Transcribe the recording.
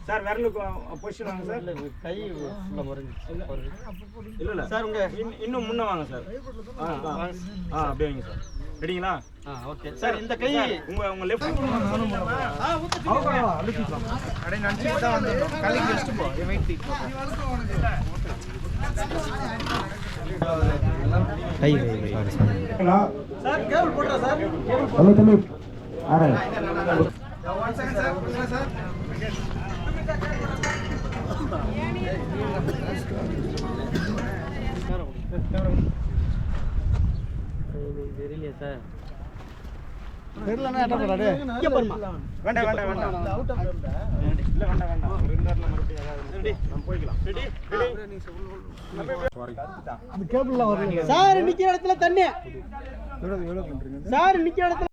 Sir விரலுக்கு position வாங்க sir. கை ஃபுல்லாக முறைஞ்சிச்சு. இல்லை இல்லை சார், உங்கள் இன்னும் முன்னே வாங்க சார். அப்படியே வைங்க சார். ரெடிங்களா? Okay sir. இந்த கை உங்கள் லெஃப்ட் அப்படியே நினச்சி தான் வந்துடும். கலைக்கு வச்சுட்டு போ. வெயிட் கை சார் கேபிள் போடுறா சார். ஹலோ தம்பி One second, sir. Sir. தெரியலையே சார். தெரியலன்னா என்ன பண்ணாரு? வேண்டாம் வேண்டாம் வேண்டாம். இல்ல வேண்டாம் வேண்டாம். ஒரு இன்னர்ல மறுபடியும் ஏதாவது ரெடி நம்ம போய்க்கலாம். ரெடி அந்த கேபிள்ல வரல சார். நிக்கிற இடத்துல தண்ணி. எவ்வளவு பண்றீங்க சார் நிக்கிற இடத்துல